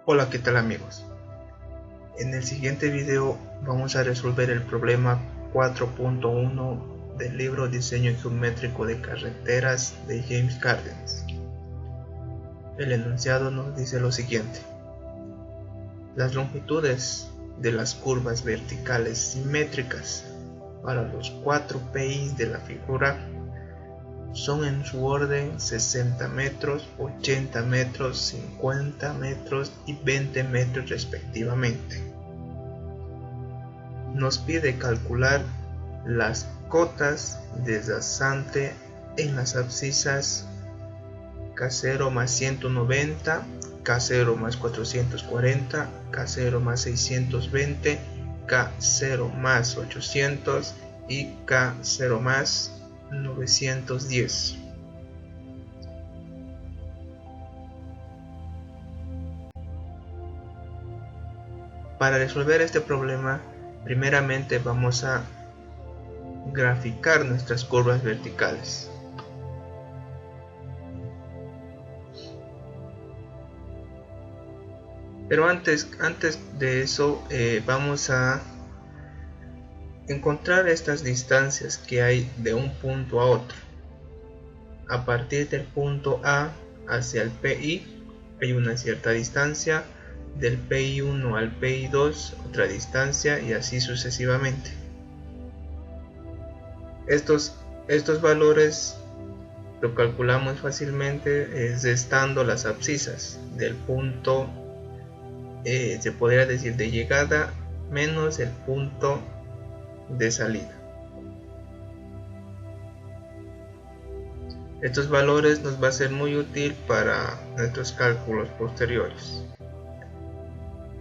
Hola, ¿qué tal amigos? En el siguiente video vamos a resolver el problema 4.1 del libro Diseño Geométrico de Carreteras de James Cárdenas. El enunciado nos dice lo siguiente: las longitudes de las curvas verticales simétricas para los 4 PI de la figura son en su orden 60 metros, 80 metros, 50 metros y 20 metros respectivamente. Nos pide calcular las cotas deslasante en las abscisas K0 más 190, K0 más 440, K0 más 620, K0 más 800 y K0 más 910. Para resolver este problema, primeramente vamos a graficar nuestras curvas verticales. Pero antes de eso, vamos a encontrar estas distancias que hay de un punto a otro. A partir del punto A hacia el PI hay una cierta distancia, del PI1 al PI2 otra distancia y así sucesivamente. Estos valores lo calculamos fácilmente restando las abscisas del punto, se podría decir, de llegada menos el punto de salida. Estos valores nos va a ser muy útil para nuestros cálculos posteriores.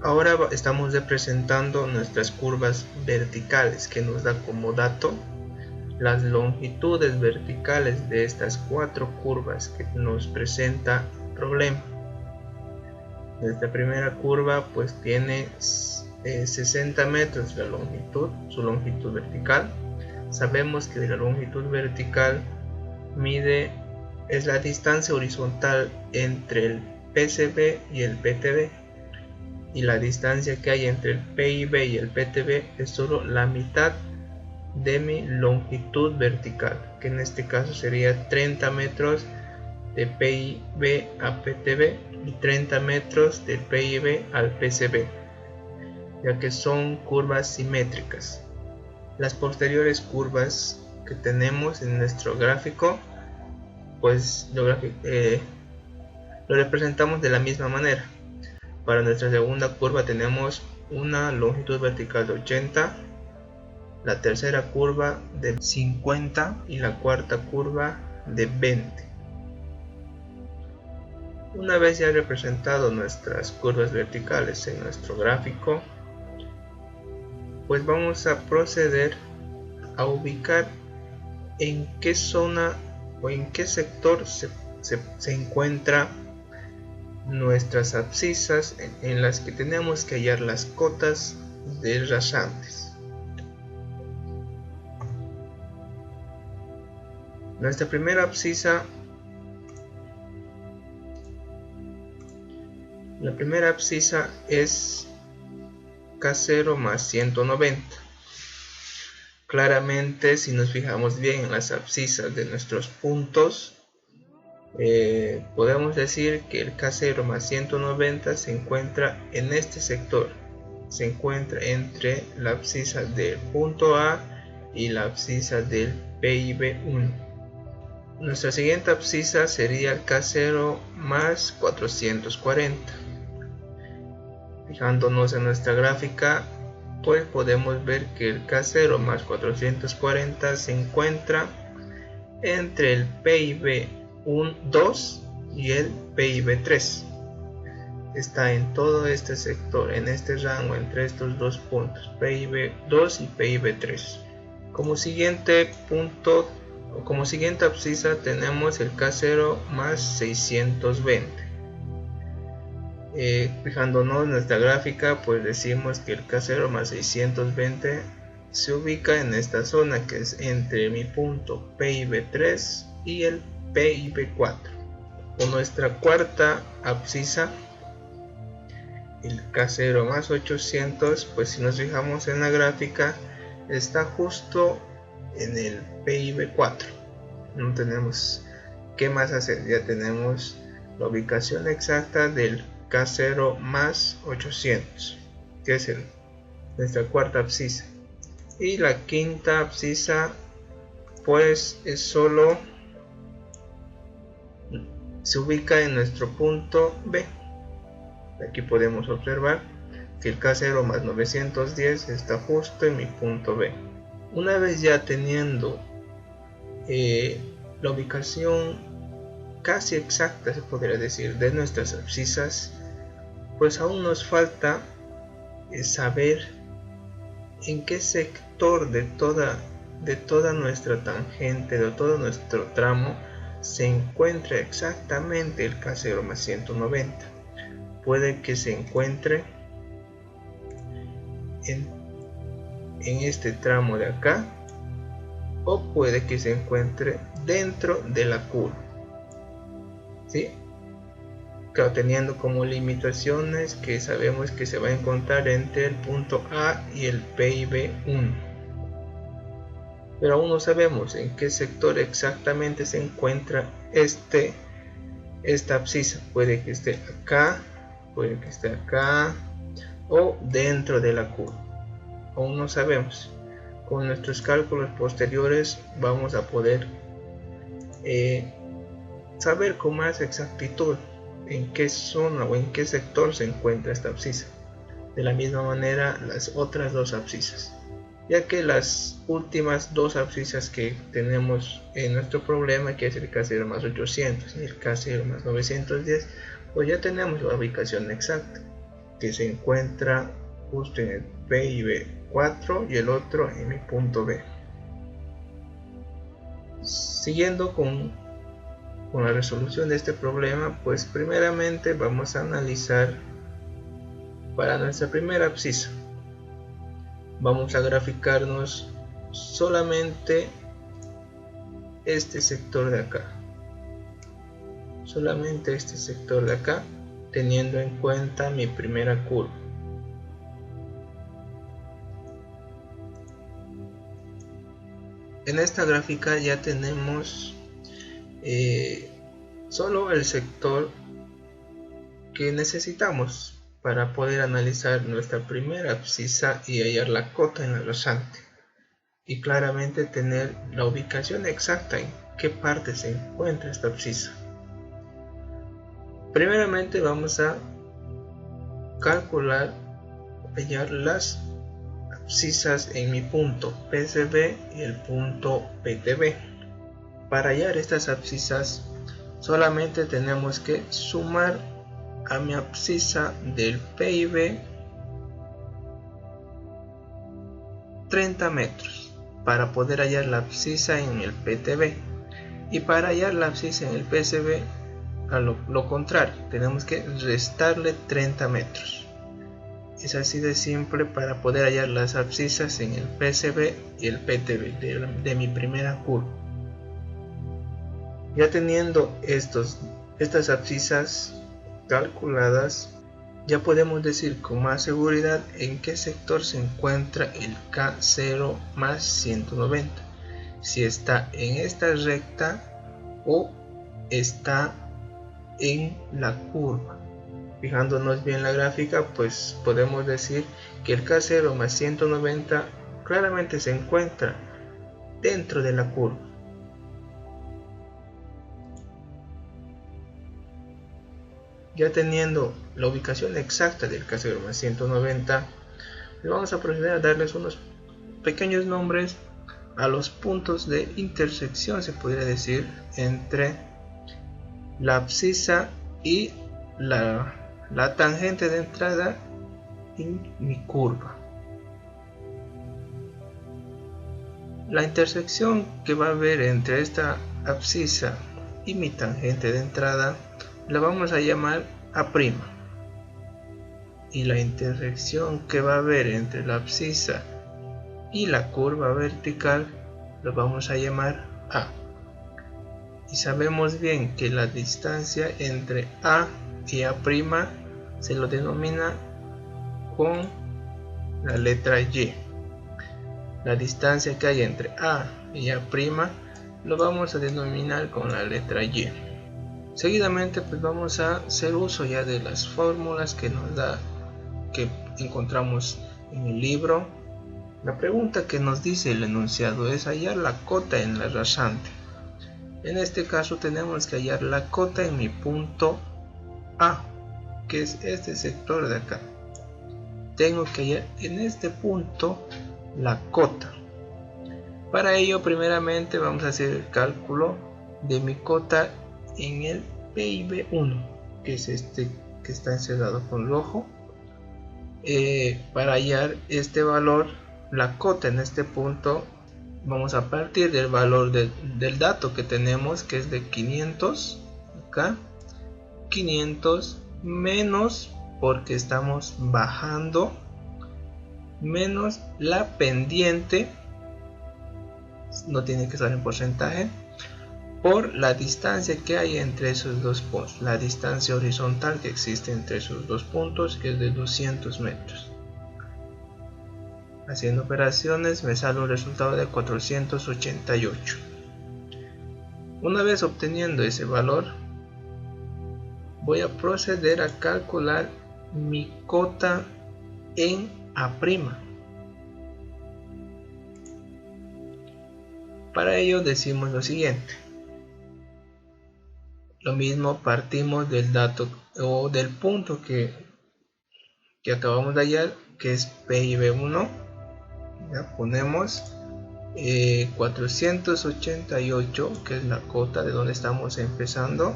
Ahora estamos representando nuestras curvas verticales, que nos da como dato las longitudes verticales de estas 4 curvas que nos presenta el problema. Nuestra primera curva pues tiene 60 metros la longitud, su longitud vertical. Sabemos que la longitud vertical es la distancia horizontal entre el PCB y el PTB, y la distancia que hay entre el PIB y el PTB es solo la mitad de mi longitud vertical, que en este caso sería 30 metros de PIB a PTB y 30 metros de PIB al PCB, ya que son curvas simétricas. Las posteriores curvas que tenemos en nuestro gráfico pues lo representamos de la misma manera. Para nuestra segunda curva tenemos una longitud vertical de 80, la tercera curva de 50 y la cuarta curva de 20. Una vez ya representado nuestras curvas verticales en nuestro gráfico, pues vamos a proceder a ubicar en qué zona o en qué sector se encuentra nuestras abscisas en las que tenemos que hallar las cotas desrasantes. Nuestra primera abscisa, la primera abscisa es K0 más 190. Claramente, si nos fijamos bien en las abscisas de nuestros puntos, podemos decir que el K0 más 190 se encuentra en este sector, se encuentra entre la abscisa del punto A y la abscisa del PIB1. Nuestra siguiente abscisa sería el K0 más 440. Fijándonos en nuestra gráfica, pues podemos ver que el K0 más 440 se encuentra entre el PIB2 y el PIB3. Está en todo este sector, en este rango entre estos dos puntos, PIB2 y PIB3. Como siguiente punto o como siguiente abscisa tenemos el K0 más 620. Fijándonos en nuestra gráfica, pues decimos que el K0 más 620 se ubica en esta zona, que es entre mi punto PIB3 y el PIB4. O nuestra cuarta abscisa el K0 más 800, pues si nos fijamos en la gráfica, está justo en el PIB 4. No tenemos qué más hacer, ya tenemos la ubicación exacta del K0 más 800, que es nuestra cuarta abscisa. Y la quinta abscisa pues es solo se ubica en nuestro punto B. Aquí podemos observar que el K0 más 910 está justo en mi punto B. Una vez ya teniendo la ubicación casi exacta, se podría decir, de nuestras abscisas, pues aún nos falta saber en qué sector de toda nuestra tangente, de todo nuestro tramo, se encuentra exactamente el K0 más 190. Puede que se encuentre en este tramo de acá, o puede que se encuentre dentro de la curva, ¿sí? Claro, teniendo como limitaciones que sabemos que se va a encontrar entre el punto A y el PIB 1, pero aún no sabemos en qué sector exactamente se encuentra esta abscisa. Puede que esté acá, puede que esté acá, o dentro de la curva. Aún no sabemos. Con nuestros cálculos posteriores vamos a poder saber con más exactitud en qué zona o en qué sector se encuentra esta abscisa. De la misma manera las otras dos abscisas, ya que las últimas dos abscisas que tenemos en nuestro problema, que es el K0 más 800 y el K0 más 910, pues ya tenemos la ubicación exacta, que se encuentra justo en el PIB 4 y el otro en mi punto B. Siguiendo con la resolución de este problema, pues primeramente vamos a analizar para nuestra primera abscisa. Vamos a graficarnos solamente este sector de acá, solamente este sector de acá, teniendo en cuenta mi primera curva. En esta gráfica ya tenemos solo el sector que necesitamos para poder analizar nuestra primera abscisa y hallar la cota en la rasante, y claramente tener la ubicación exacta en qué parte se encuentra esta abscisa. Primeramente vamos a calcular, hallar las abscisas en mi punto PCB y el punto PTB. Para hallar estas abscisas solamente tenemos que sumar a mi abscisa del PIB 30 metros para poder hallar la abscisa en el PTB, y para hallar la abscisa en el PCB a lo contrario, tenemos que restarle 30 metros. Es así de simple para poder hallar las abscisas en el PCB y el PTB de mi primera curva. Ya teniendo estas abscisas calculadas, ya podemos decir con más seguridad en qué sector se encuentra el K0 más 190, si está en esta recta o está en la curva. Fijándonos bien la gráfica, pues podemos decir que el K0 más 190 claramente se encuentra dentro de la curva. Ya teniendo la ubicación exacta del K0 más 190, vamos a proceder a darles unos pequeños nombres a los puntos de intersección, se podría decir, entre la abscisa y la tangente de entrada en mi curva. La intersección que va a haber entre esta abscisa y mi tangente de entrada la vamos a llamar A', y la intersección que va a haber entre la abscisa y la curva vertical la vamos a llamar A. Y sabemos bien que la distancia entre A y A' se lo denomina con la letra Y. La distancia que hay entre A y A' lo vamos a denominar con la letra Y. Seguidamente pues vamos a hacer uso ya de las fórmulas que encontramos en el libro. La pregunta que nos dice el enunciado es hallar la cota en la rasante. En este caso tenemos que hallar la cota en mi punto A, que es este sector de acá. Tengo que hallar en este punto la cota. Para ello primeramente vamos a hacer el cálculo de mi cota en el PIB1, que es este que está encerrado con rojo. Para hallar este valor, la cota en este punto, vamos a partir del valor del dato que tenemos, que es de 500, acá 500 menos, porque estamos bajando, menos la pendiente, no tiene que estar en porcentaje, por la distancia que hay entre esos dos puntos, la distancia horizontal que existe entre esos dos puntos, que es de 200 metros. Haciendo operaciones me sale un resultado de 488. Una vez obteniendo ese valor, voy a proceder a calcular mi cota en A'. Para ello decimos lo siguiente. Lo mismo, partimos del dato o del punto que acabamos de hallar, que es PIB1. Ya ponemos 488, que es la cota de donde estamos empezando.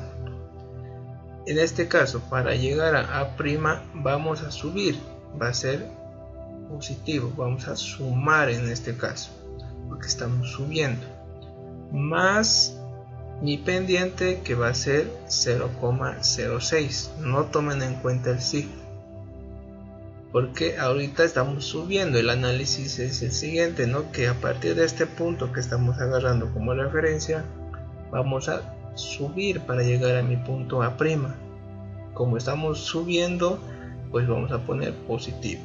En este caso, para llegar a A' vamos a subir, va a ser positivo, vamos a sumar en este caso, porque estamos subiendo, más mi pendiente, que va a ser 0,06. No tomen en cuenta el signo, porque ahorita estamos subiendo. El análisis es el siguiente, ¿no? Que a partir de este punto que estamos agarrando como referencia, vamos a subir para llegar a mi punto A'. Como estamos subiendo, pues vamos a poner positivo.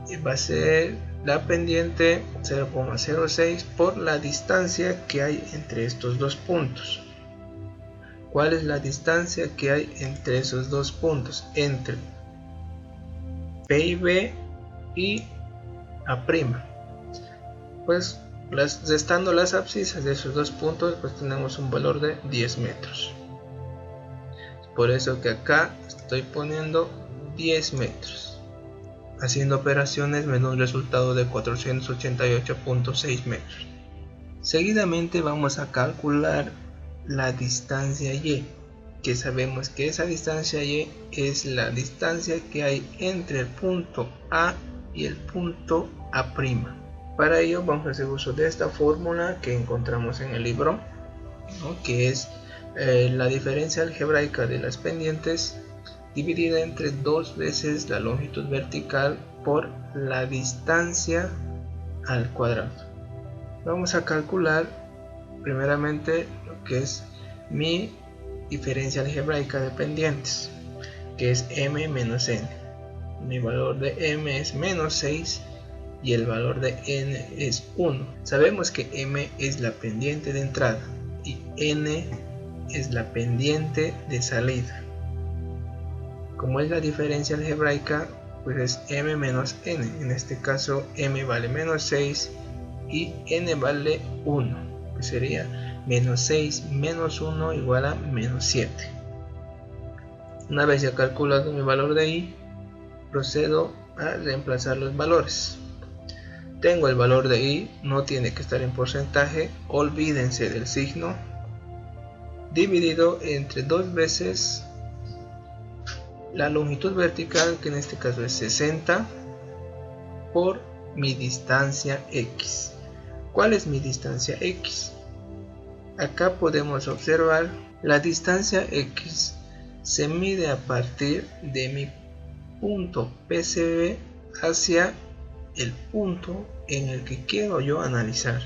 Y va a ser la pendiente 0,06 por la distancia que hay entre estos dos puntos. ¿Cuál es la distancia que hay entre esos dos puntos? Entre PIB y A'. Pues restando las abscisas de esos dos puntos, pues tenemos un valor de 10 metros. Por eso que acá estoy poniendo 10 metros. Haciendo operaciones me da un resultado de 488.6 metros. Seguidamente vamos a calcular la distancia Y, que sabemos que esa distancia Y es la distancia que hay entre el punto A y el punto A'. Para ello vamos a hacer uso de esta fórmula que encontramos en el libro, ¿no? Que es la diferencia algebraica de las pendientes dividida entre 2 veces la longitud vertical por la distancia al cuadrado. Vamos a calcular primeramente lo que es mi diferencia algebraica de pendientes, que es m menos n. Mi valor de m es menos 6 y el valor de n es 1. Sabemos que m es la pendiente de entrada y n es la pendiente de salida. Como es la diferencia algebraica, pues es m menos n. En este caso m vale menos 6 y n vale 1, que sería menos 6 menos 1 igual a menos 7. Una vez ya calculado mi valor de i, procedo a reemplazar los valores. Tengo el valor de i, no tiene que estar en porcentaje, olvídense del signo, dividido entre 2 veces la longitud vertical, que en este caso es 60, por mi distancia x. ¿Cuál es mi distancia x? Acá podemos observar la distancia x se mide a partir de mi punto PCB hacia el punto en el que quiero yo analizar.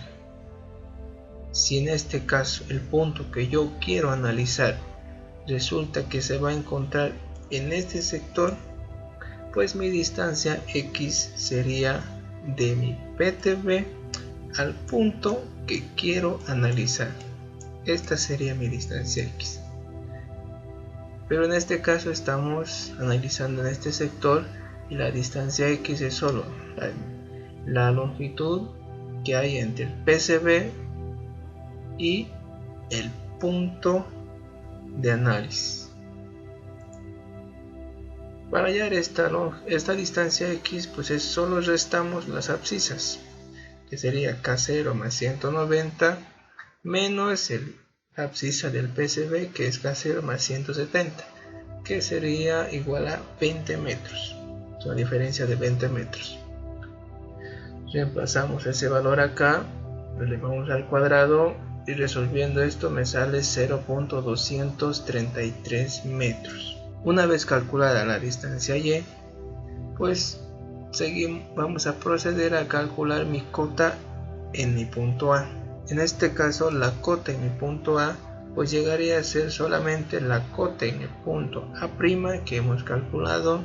Si en este caso el punto que yo quiero analizar resulta que se va a encontrar en este sector, pues mi distancia X sería de mi PTB al punto que quiero analizar. Esta sería mi distancia X. Pero en este caso estamos analizando en este sector y la distancia X es solo la longitud que hay entre el PCB y el punto de análisis. Para hallar esta distancia X, pues solo restamos las abscisas, que sería K0 más 190 menos la abscisa del PCB, que es K0 más 170, que sería igual a 20 metros. Es una diferencia de 20 metros. Reemplazamos ese valor acá, lo elevamos al cuadrado y resolviendo esto me sale 0.233 metros. Una vez calculada la distancia Y, pues vamos a proceder a calcular mi cota en mi punto A. En este caso la cota en mi punto A pues llegaría a ser solamente la cota en el punto A' que hemos calculado,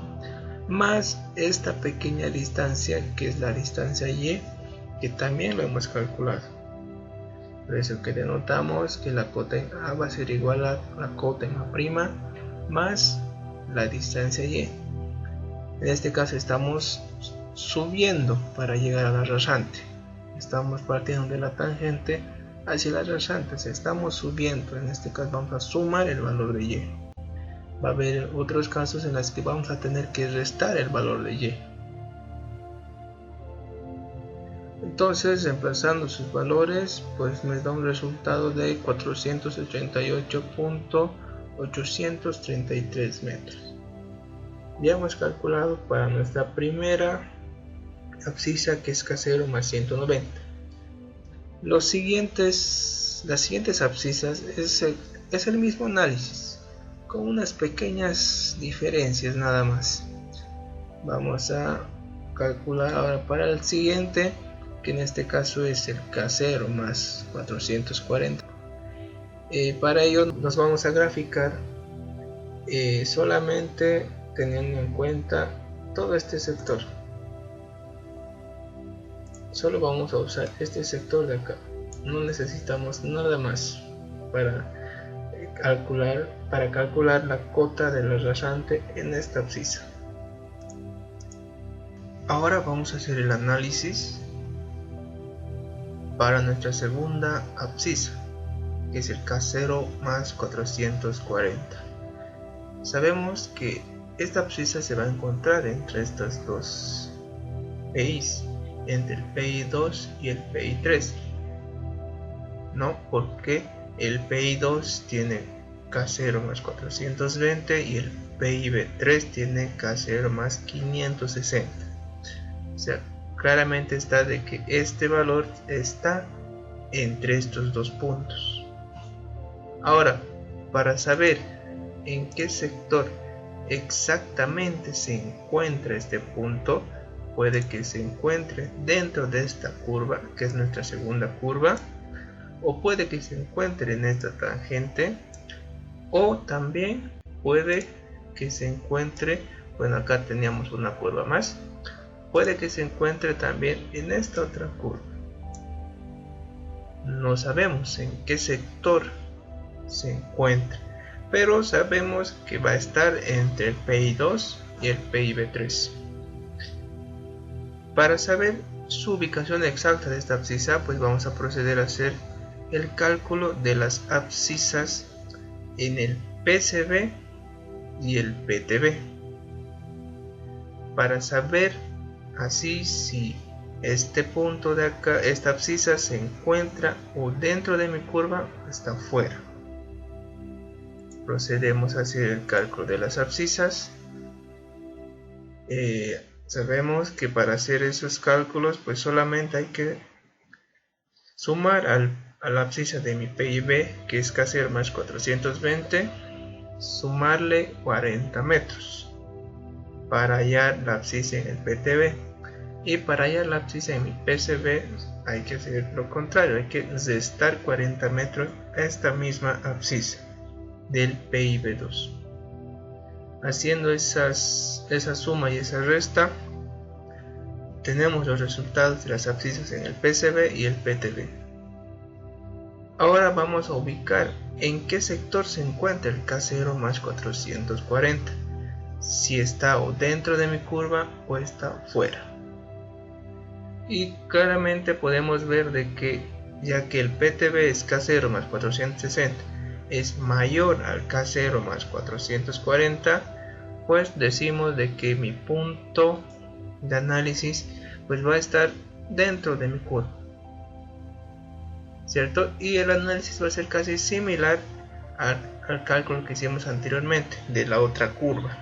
más esta pequeña distancia que es la distancia Y, que también lo hemos calculado. Por eso que denotamos que la cota en A va a ser igual a la cota en A' más la distancia Y. En este caso estamos subiendo para llegar a la rasante. Estamos partiendo de la tangente hacia la rasante, estamos subiendo. En este caso vamos a sumar el valor de Y. Va a haber otros casos en los que vamos a tener que restar el valor de Y. Entonces, reemplazando sus valores, pues me da un resultado de 488.833 metros. Ya hemos calculado para nuestra primera abscisa, que es K0 más 190. Las siguientes abscisas es el mismo análisis, con unas pequeñas diferencias nada más. Vamos a calcular ahora para el siguiente, que en este caso es el K0 más 440. Para ello nos vamos a graficar solamente teniendo en cuenta todo este sector. Solo vamos a usar este sector de acá, no necesitamos nada más para calcular la cota de la rasante en esta abscisa. Ahora vamos a hacer el análisis para nuestra segunda abscisa, que es el K0 más 440. Sabemos que esta abscisa se va a encontrar entre estas dos PIs, entre el PI2 y el PI3, ¿no? Porque el PI2 tiene K0 más 420 y el PIB3 tiene K0 más 560. O sea, claramente está de que este valor está entre estos dos puntos. Ahora, para saber en qué sector exactamente se encuentra este punto, puede que se encuentre dentro de esta curva, que es nuestra segunda curva, o puede que se encuentre en esta tangente, o también puede que se encuentre, bueno, acá teníamos una curva más, puede que se encuentre también en esta otra curva. No sabemos en qué sector se encuentra, pero sabemos que va a estar entre el PI2 y el PIB3. Para saber su ubicación exacta de esta abscisa, pues vamos a proceder a hacer el cálculo de las abscisas en el PCB y el PTB, para saber así si este punto de acá, esta abscisa, se encuentra o dentro de mi curva o está fuera. Procedemos a hacer el cálculo de las abscisas. Sabemos que para hacer esos cálculos pues solamente hay que sumar a la abscisa de mi PIB, que es K0 más 420, sumarle 40 metros para hallar la abscisa en el PTB, y para hallar la abscisa en mi PCB hay que hacer lo contrario, hay que restar 40 metros a esta misma abscisa del PIB2. Haciendo esa suma y esa resta, tenemos los resultados de las abscisas en el PCB y el PTB. Ahora vamos a ubicar en qué sector se encuentra el K0 más 440, si está o dentro de mi curva o está fuera. Y claramente podemos ver de que, ya que el PTB es K0 más 460 es mayor al K0 más 440, pues decimos de que mi punto de análisis pues va a estar dentro de mi curva, ¿cierto? Y el análisis va a ser casi similar al cálculo que hicimos anteriormente de la otra curva.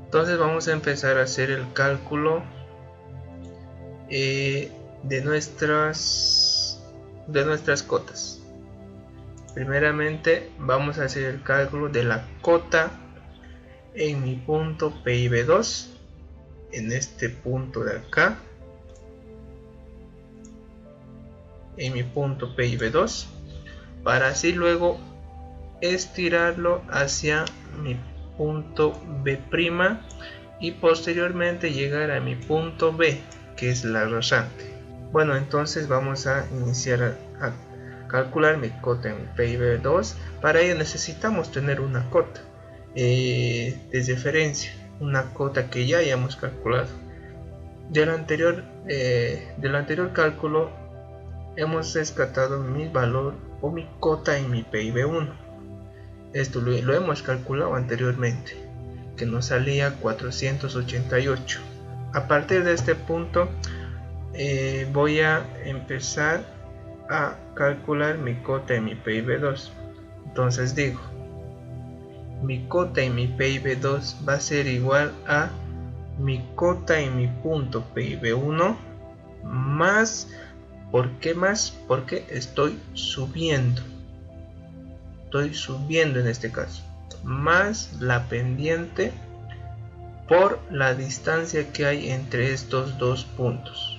Entonces vamos a empezar a hacer el cálculo de nuestras cotas. Primeramente vamos a hacer el cálculo de la cota en mi punto PIB2, en este punto de acá, en mi punto PIB2, para así luego estirarlo hacia mi punto B' y posteriormente llegar a mi punto B, que es la rasante. Bueno, entonces vamos a iniciar a calcular mi cota en PIB2. Para ello necesitamos tener una cota de referencia, una cota que ya hayamos calculado. Del anterior cálculo hemos rescatado mi valor o mi cota en mi PIB1. Esto lo hemos calculado anteriormente, que nos salía 488. A partir de este punto voy a empezar a calcular mi cota en mi PIB2. Entonces digo, mi cota en mi PIB2 va a ser igual a mi cota en mi punto PIB1 más, ¿por qué más? Porque estoy subiendo en este caso, más la pendiente por la distancia que hay entre estos dos puntos.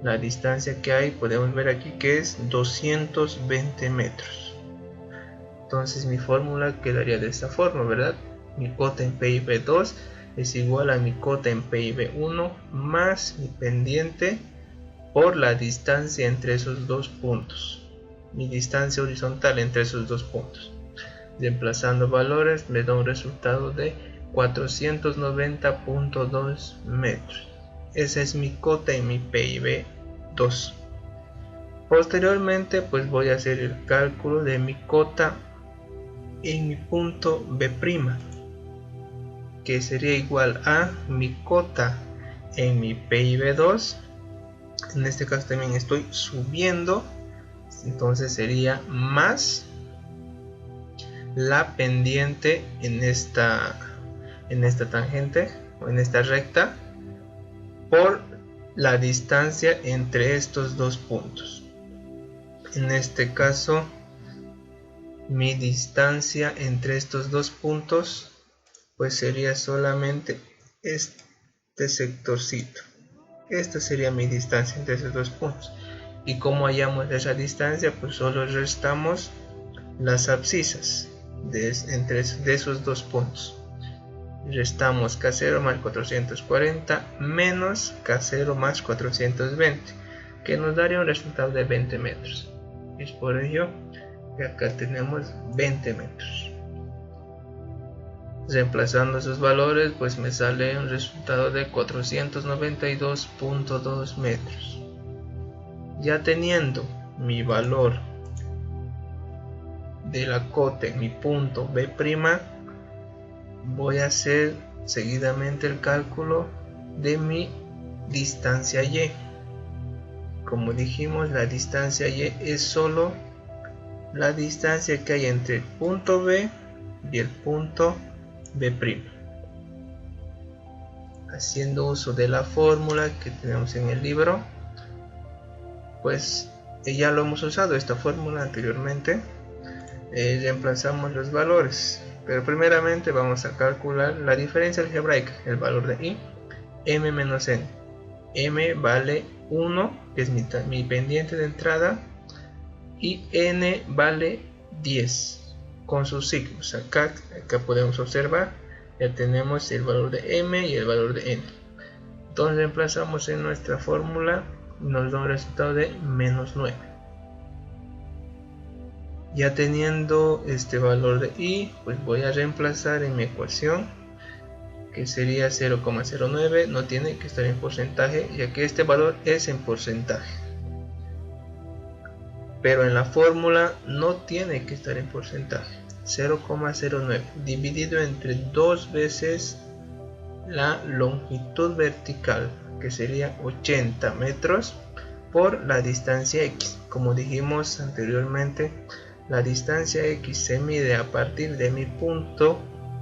La distancia que hay podemos ver aquí que es 220 metros. Entonces mi fórmula quedaría de esta forma, ¿verdad? Mi cota en PIB2 es igual a mi cota en PIB1 más mi pendiente por la distancia entre esos dos puntos, mi distancia horizontal entre esos dos puntos. Reemplazando valores me da un resultado de 490.2 metros. Esa es mi cota en mi PIB2. Posteriormente pues voy a hacer el cálculo de mi cota en mi punto B', que sería igual a mi cota en mi PIB2. En este caso también estoy subiendo, entonces sería más la pendiente en esta tangente o en esta recta por la distancia entre estos dos puntos. En este caso mi distancia entre estos dos puntos pues sería solamente este sectorcito. Esta sería mi distancia entre esos dos puntos. Y como hallamos esa distancia, pues solo restamos las abscisas de esos dos puntos. Restamos K0 más 440 menos K0 más 420, que nos daría un resultado de 20 metros. Es por ello que acá tenemos 20 metros. Reemplazando esos valores, pues me sale un resultado de 492.2 metros. Ya teniendo mi valor de la cota en mi punto B', voy a hacer seguidamente el cálculo de mi distancia Y. Como dijimos, la distancia Y es solo la distancia que hay entre el punto B y el punto B'. Haciendo uso de la fórmula que tenemos en el libro, pues ya lo hemos usado esta fórmula anteriormente. Reemplazamos los valores, pero primeramente vamos a calcular la diferencia algebraica, el valor de I, M menos N. M vale 1, que es mi pendiente de entrada, y N vale 10. con sus signos. Acá podemos observar, ya tenemos el valor de m y el valor de n. Entonces reemplazamos en nuestra fórmula, nos da un resultado de menos 9. Ya teniendo este valor de i, pues voy a reemplazar en mi ecuación, que sería 0,09, no tiene que estar en porcentaje, ya que este valor es en porcentaje. Pero en la fórmula no tiene que estar en porcentaje. 0,09 dividido entre 2 veces la longitud vertical, que sería 80 metros, por la distancia x. Como dijimos anteriormente, la distancia x se mide a partir de mi punto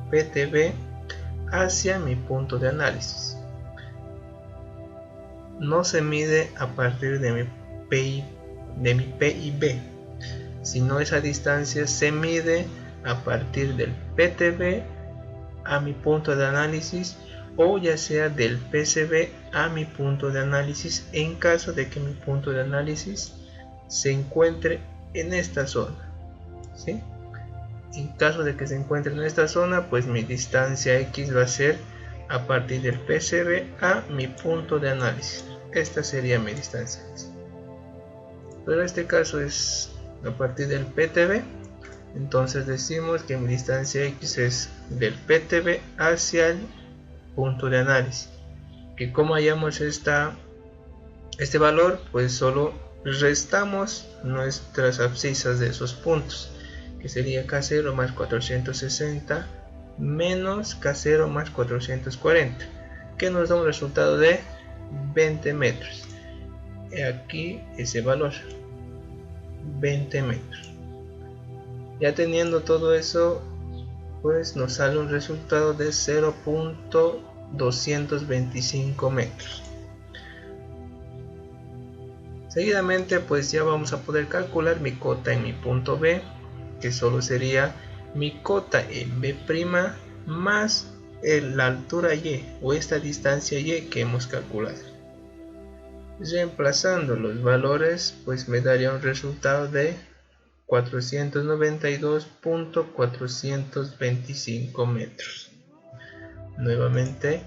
PTB hacia mi punto de análisis. No se mide a partir de mi PIB, sino esa distancia se mide a partir del PTB a mi punto de análisis, o ya sea del PCB a mi punto de análisis, en caso de que mi punto de análisis se encuentre en esta zona, ¿sí? En caso de que se encuentre en esta zona, pues mi distancia x va a ser a partir del PCB a mi punto de análisis. Esta sería mi distancia x. Pero en este caso es a partir del PTB. Entonces decimos que mi distancia x es del PTB hacia el punto de análisis. Que como hallamos este valor, pues solo restamos nuestras abscisas de esos puntos, que sería K0 más 460 menos K0 más 440, que nos da un resultado de 20 metros. Aquí ese valor, 20 metros. Ya teniendo todo eso, pues nos sale un resultado de 0.225 metros. Seguidamente pues ya vamos a poder calcular mi cota en mi punto B, que solo sería mi cota en B' más la altura y, o esta distancia y que hemos calculado. Reemplazando los valores, pues me daría un resultado de 492.425 metros. Nuevamente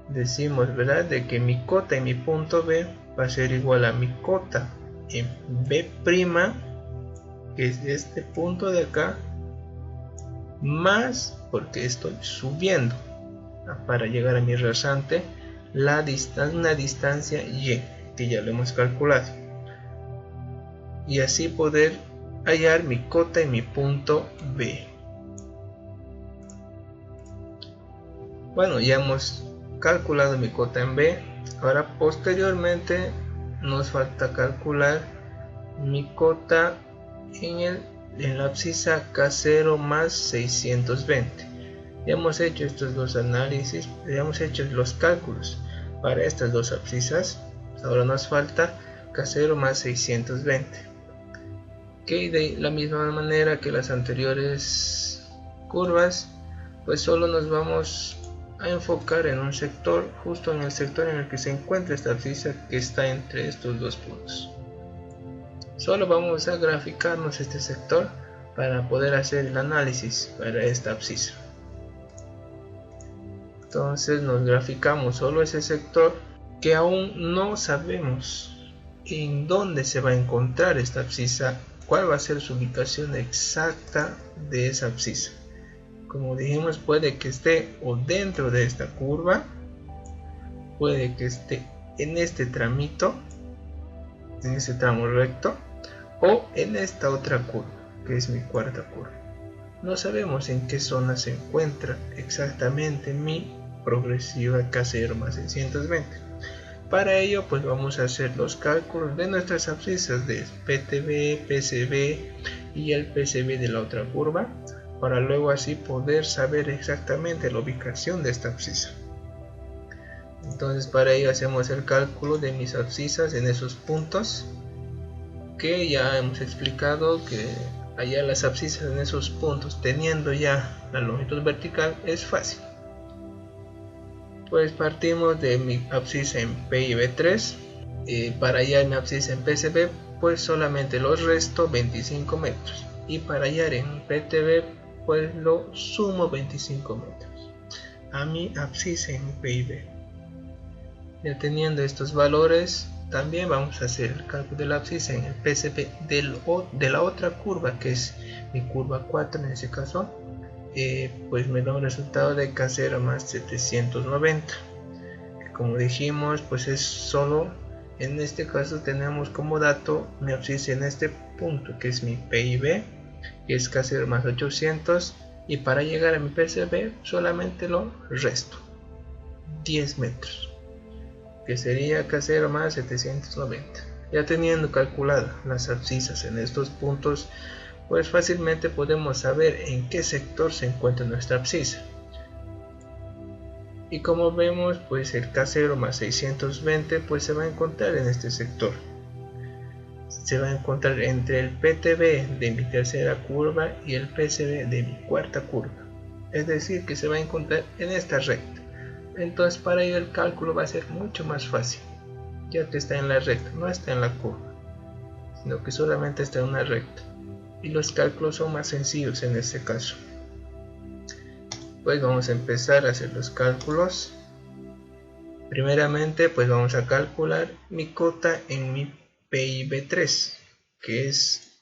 decimos, ¿verdad?, de que mi cota en mi punto B va a ser igual a mi cota en B', que es este punto de acá, más, porque estoy subiendo para llegar a mi rasante, una distancia y, que ya lo hemos calculado, y así poder hallar mi cota en mi punto B. Bueno, ya hemos calculado mi cota en B. Ahora posteriormente nos falta calcular mi cota en la abscisa K0 más 620. Ya hemos hecho estos dos análisis, ya hemos hecho los cálculos para estas dos abscisas. Ahora nos falta K0 más 620, que de la misma manera que las anteriores curvas, pues solo nos vamos a enfocar en un sector, justo en el sector en el que se encuentra esta abscisa, que está entre estos dos puntos. Solo vamos a graficarnos este sector para poder hacer el análisis para esta abscisa. Entonces nos graficamos solo ese sector, que aún no sabemos en dónde se va a encontrar esta abscisa, cuál va a ser su ubicación exacta de esa abscisa. Como dijimos, puede que esté o dentro de esta curva, puede que esté en este tramito, en este tramo recto, o en esta otra curva, que es mi cuarta curva. No sabemos en qué zona se encuentra exactamente mi progresiva K0 más 620. Para ello pues vamos a hacer los cálculos de nuestras abscisas de PTB, PCB y el PCB de la otra curva, para luego así poder saber exactamente la ubicación de esta abscisa. Entonces para ello hacemos el cálculo de mis abscisas en esos puntos, que ya hemos explicado que hallar las abscisas en esos puntos teniendo ya la longitud vertical es fácil. Pues partimos de mi abscisa en PIB3, para hallar mi abscisa en PCB pues solamente los resto 25 metros, y para hallar en PTB pues lo sumo 25 metros a mi abscisa en mi PIB. Ya teniendo estos valores, también vamos a hacer el cálculo de la abscisa en el PCB de la otra curva, que es mi curva 4 en este caso. Pues me da un resultado de K0 más 790. Como dijimos, pues es solo, en este caso tenemos como dato mi abscisa en este punto, que es mi PIB, que es K0 más 800, y para llegar a mi PCB solamente lo resto, 10 metros, que sería K0 más 790. Ya teniendo calculadas las abscisas en estos puntos, pues fácilmente podemos saber en qué sector se encuentra nuestra abscisa. Y como vemos, pues el K0 más 620 pues se va a encontrar en este sector. Se va a encontrar entre el PTB de mi tercera curva y el PCB de mi cuarta curva. Es decir, que se va a encontrar en esta recta. Entonces para ello el cálculo va a ser mucho más fácil, ya que está en la recta, no está en la curva, sino que solamente está en una recta. Y los cálculos son más sencillos en este caso. Pues vamos a empezar a hacer los cálculos. Primeramente pues vamos a calcular mi cota en mi PIB3, que es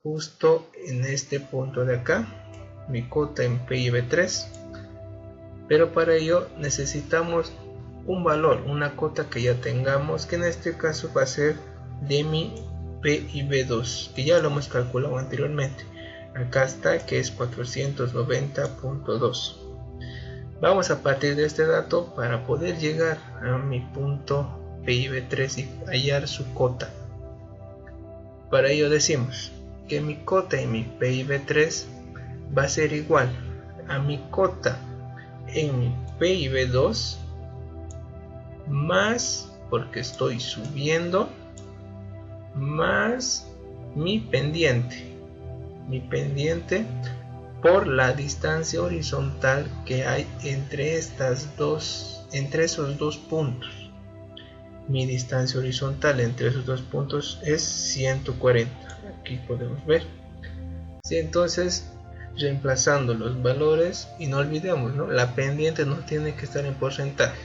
justo en este punto de acá, mi cota en PIB3. Pero para ello necesitamos un valor, una cota que ya tengamos, que en este caso va a ser de mi PIB2, que ya lo hemos calculado anteriormente. Acá está, que es 490.2. Vamos a partir de este dato para poder llegar a mi punto PIB3 y hallar su cota. Para ello decimos que mi cota en mi PIB3 va a ser igual a mi cota en mi PIB2 más, porque estoy subiendo, más mi pendiente por la distancia horizontal que hay entre esos dos puntos. Mi distancia horizontal entre esos dos puntos es 140. Aquí podemos ver. Sí, entonces reemplazando los valores, y no olvidemos, ¿no? La pendiente no tiene que estar en porcentaje,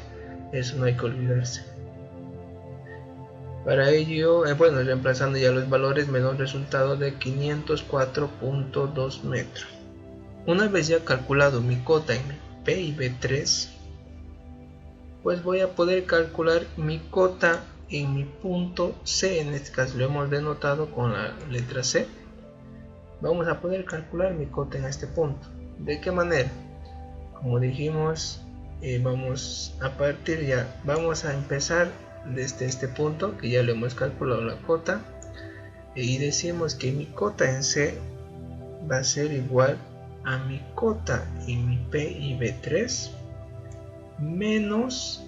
eso no hay que olvidarse. Para ello, reemplazando ya los valores, me da un resultado de 504.2 metros. Una vez ya calculado mi cota en PIB3, pues voy a poder calcular mi cota en mi punto C. En este caso lo hemos denotado con la letra C. Vamos a poder calcular mi cota en este punto. ¿De qué manera? Como dijimos, vamos a empezar desde este punto, que ya lo hemos calculado la cota, y decimos que mi cota en C va a ser igual a mi cota en mi PIB3 menos,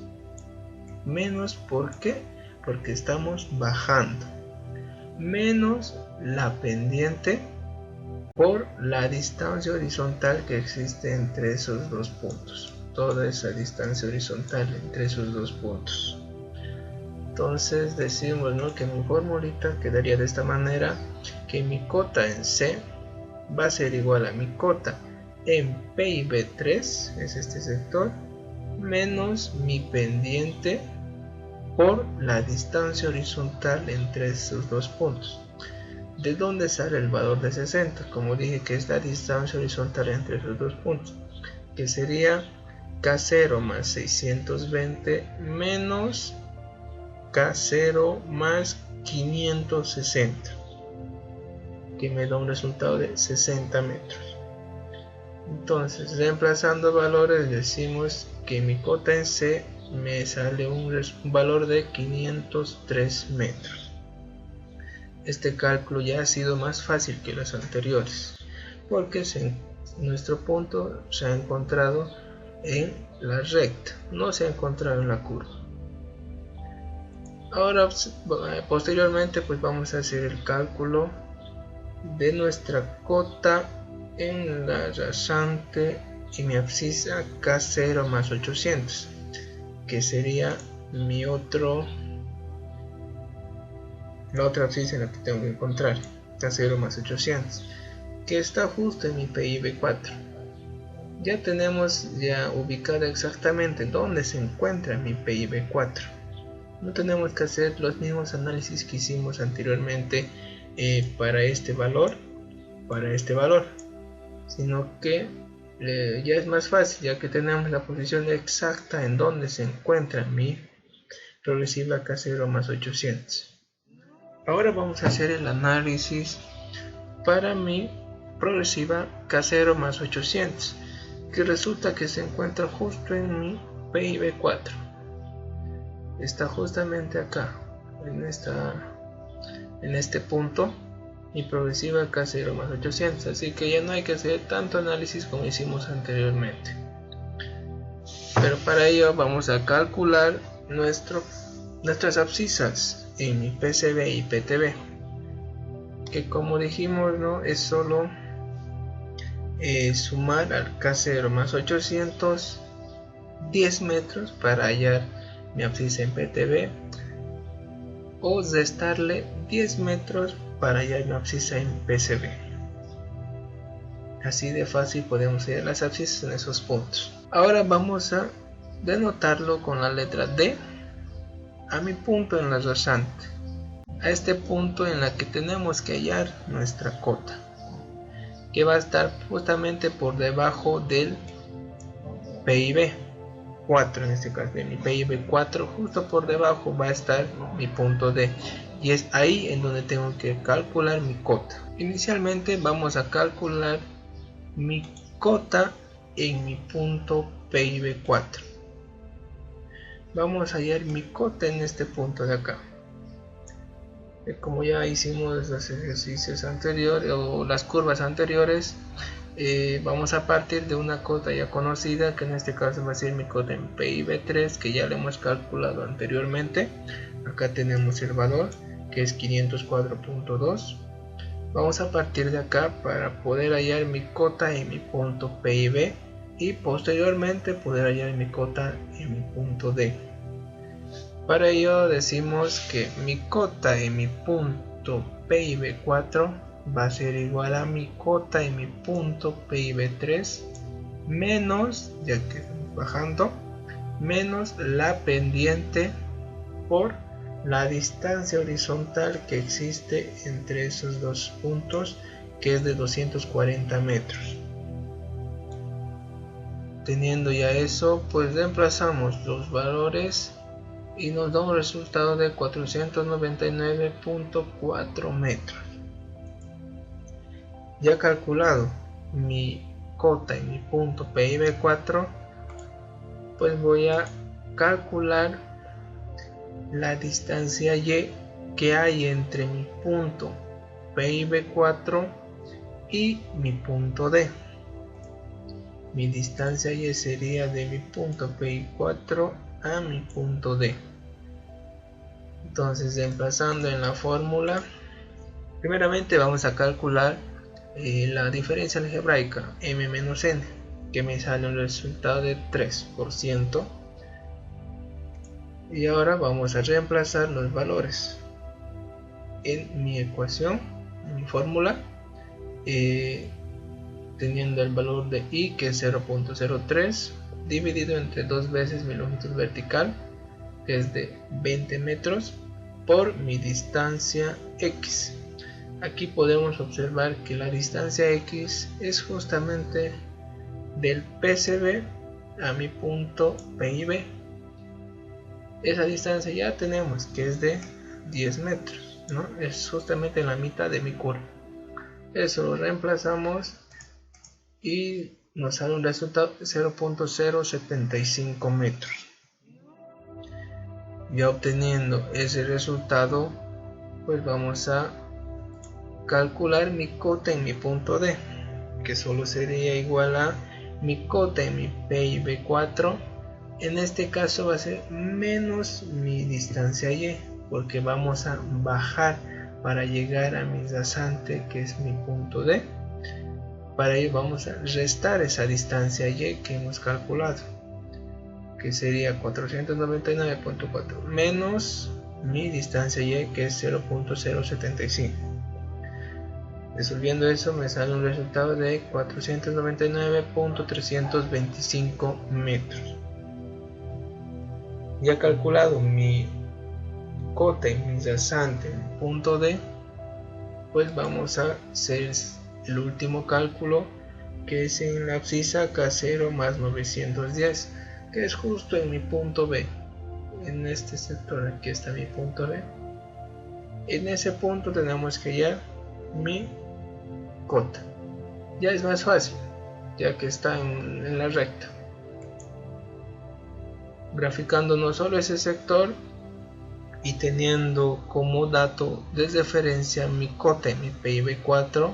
¿por qué? Porque estamos bajando, menos la pendiente por la distancia horizontal que existe entre esos dos puntos, toda esa distancia horizontal entre esos dos puntos. Entonces decimos, ¿no?, que mi formulita quedaría de esta manera, que mi cota en C va a ser igual a mi cota en PIB3, es este sector, menos mi pendiente por la distancia horizontal entre esos dos puntos. ¿De dónde sale el valor de 60? Como dije, que es la distancia horizontal entre esos dos puntos, que sería K0 más 620 menos K0 más 560, que me da un resultado de 60 metros. Entonces, reemplazando valores, decimos que mi cota en C me sale un valor de 503 metros. Este cálculo ya ha sido más fácil que los anteriores, porque nuestro punto se ha encontrado en la recta, no se ha encontrado en la curva. Ahora, posteriormente, pues vamos a hacer el cálculo de nuestra cota en la rasante y mi abscisa K0 más 800, que sería la otra abscisa en la que tengo que encontrar, K0 más 800, que está justo en mi PIB4. Ya tenemos ubicado exactamente dónde se encuentra mi PIB4. No tenemos que hacer los mismos análisis que hicimos anteriormente para este valor, sino que ya es más fácil, ya que tenemos la posición exacta en donde se encuentra mi progresiva K0 más 800. Ahora vamos a hacer el análisis para mi progresiva K0 más 800, que resulta que se encuentra justo en mi PIB4. Está justamente acá, en este punto, mi progresiva K0 más 800, así que ya no hay que hacer tanto análisis como hicimos anteriormente. Pero para ello vamos a calcular nuestras abscisas en mi PCB y PTB, que como dijimos, ¿no?, es solo sumar al K0 más 800 10 metros para hallar mi abscisa en PTB, o restarle 10 metros para hallar mi abscisa en PCB. Así de fácil podemos hallar las abscisas en esos puntos. Ahora vamos a denotarlo con la letra D a mi punto en la rasante, a este punto en la que tenemos que hallar nuestra cota, que va a estar justamente por debajo del PIB 4, en este caso de mi PIB 4, justo por debajo va a estar mi punto D, y es ahí en donde tengo que calcular mi cota. Inicialmente vamos a calcular mi cota en mi punto PIB 4. Vamos a hallar mi cota en este punto de acá. Como ya hicimos los ejercicios anteriores o las curvas anteriores, vamos a partir de una cota ya conocida, que en este caso va a ser mi cota en PIB3, que ya lo hemos calculado anteriormente. Acá tenemos el valor, que es 504.2. Vamos a partir de acá para poder hallar mi cota en mi punto PIB y posteriormente poder hallar mi cota en mi punto D. Para ello decimos que mi cota en mi punto PIB4 va a ser igual a mi cota en mi punto PIB3 menos, ya que estamos bajando, menos la pendiente por la distancia horizontal que existe entre esos dos puntos, que es de 240 metros. Teniendo ya eso, pues reemplazamos los valores y nos da un resultado de 499.4 metros. Ya calculado mi cota en mi punto PIB4, pues voy a calcular la distancia Y que hay entre mi punto PIB4 y mi punto D. Mi distancia Y sería de mi punto PI4 a mi punto D. Entonces, reemplazando en la fórmula, primeramente vamos a calcular la diferencia algebraica m-n, que me sale un resultado de 3%. Y ahora vamos a reemplazar los valores en mi ecuación, en mi fórmula, teniendo el valor de I, que es 0.03, dividido entre 2 veces mi longitud vertical, que es de 20 metros, por mi distancia X. Aquí podemos observar que la distancia X es justamente del PCB a mi punto PIB. Esa distancia ya tenemos que es de 10 metros, ¿no? Es justamente en la mitad de mi curva. Eso lo reemplazamos y nos sale un resultado de 0.075 metros. Ya obteniendo ese resultado, pues vamos a calcular mi cota en mi punto D, que solo sería igual a mi cota en mi PIB4. En este caso va a ser menos mi distancia Y, porque vamos a bajar para llegar a mi rasante, que es mi punto D. Para ello vamos a restar esa distancia Y que hemos calculado, que sería 499.4 menos mi distancia Y, que es 0.075. Resolviendo eso me sale un resultado de 499.325 metros. Ya calculado mi cota y mi rasante en el punto D, pues vamos a hacer el último cálculo, que es en la abscisa K0 más 910, que es justo en mi punto B. En este sector aquí está mi punto B. En ese punto tenemos que hallar mi cota. Ya es más fácil, ya que está en la recta. Graficando no solo ese sector y teniendo como dato de referencia mi cota en mi PIB4,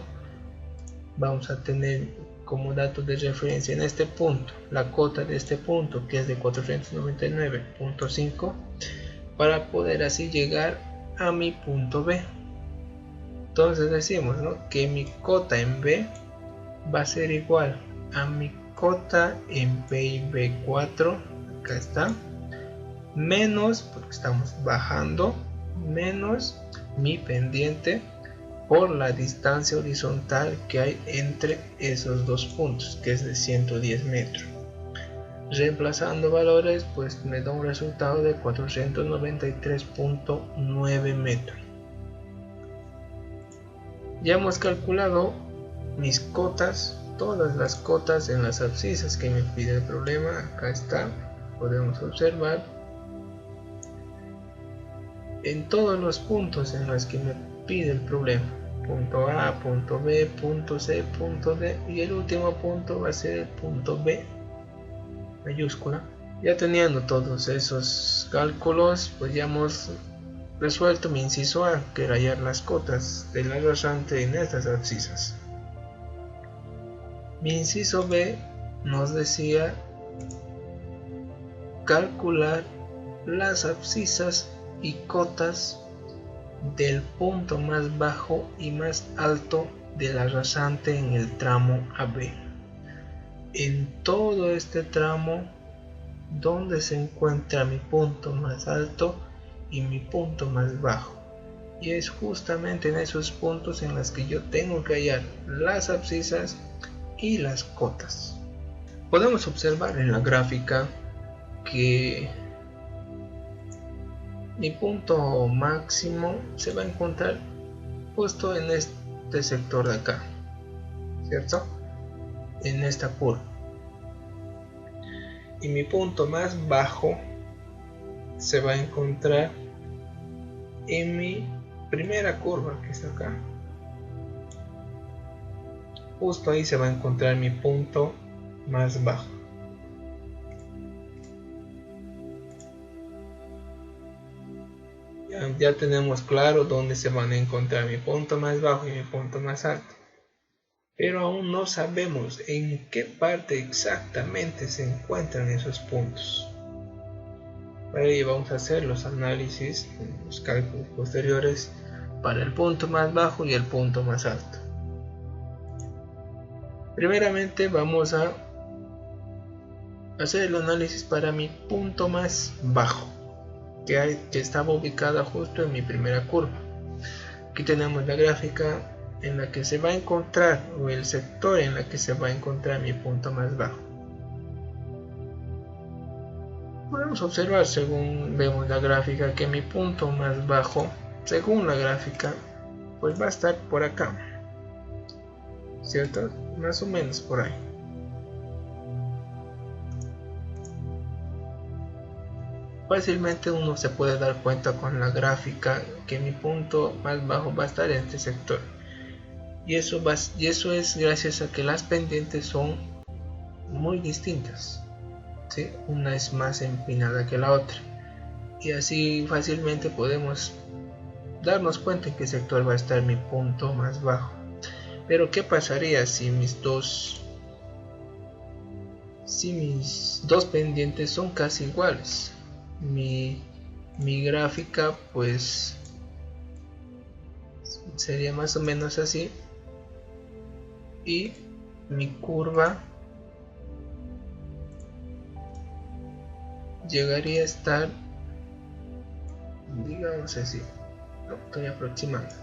vamos a tener como dato de referencia en este punto la cota de este punto, que es de 499.5, para poder así llegar a mi punto B. Entonces decimos, ¿no?, que mi cota en B va a ser igual a mi cota en PIB4, acá está, menos, porque estamos bajando, menos mi pendiente por la distancia horizontal que hay entre esos dos puntos, que es de 110 metros. Reemplazando valores, pues me da un resultado de 493.9 metros. Ya hemos calculado mis cotas, todas las cotas en las abscisas que me pide el problema. Acá está, podemos observar en todos los puntos en los que me pide el problema: punto A, punto B, punto C, punto D, y el último punto va a ser el punto B mayúscula. Ya teniendo todos esos cálculos, pues ya hemos resuelto mi inciso A, que era hallar las cotas de la rasante en estas abscisas. Mi inciso B nos decía calcular las abscisas y cotas del punto más bajo y más alto de la rasante en el tramo AB. En todo este tramo, donde se encuentra mi punto más alto y mi punto más bajo, y es justamente en esos puntos en los que yo tengo que hallar las abscisas y las cotas. Podemos observar en la gráfica que mi punto máximo se va a encontrar justo en este sector de acá, ¿cierto?, en esta curva. Y mi punto más bajo se va a encontrar en mi primera curva, que está acá. Justo ahí se va a encontrar mi punto más bajo. Ya tenemos claro dónde se van a encontrar mi punto más bajo y mi punto más alto, pero aún no sabemos en qué parte exactamente se encuentran esos puntos. Para ello vamos a hacer los análisis, los cálculos posteriores para el punto más bajo y el punto más alto. Primeramente vamos a hacer el análisis para mi punto más bajo, que estaba ubicada justo en mi primera curva. Aquí tenemos la gráfica en la que se va a encontrar, o el sector en la que se va a encontrar mi punto más bajo. Podemos observar, según vemos la gráfica, que mi punto más bajo, según la gráfica, pues va a estar por acá, ¿cierto? Más o menos por ahí. Fácilmente uno se puede dar cuenta con la gráfica que mi punto más bajo va a estar en este sector, y eso es gracias a que las pendientes son muy distintas, ¿sí? Una es más empinada que la otra, y así fácilmente podemos darnos cuenta en qué sector va a estar mi punto más bajo. Pero ¿qué pasaría si mis dos pendientes son casi iguales? Mi gráfica pues sería más o menos así, y mi curva llegaría a estar, digamos así, lo estoy aproximando.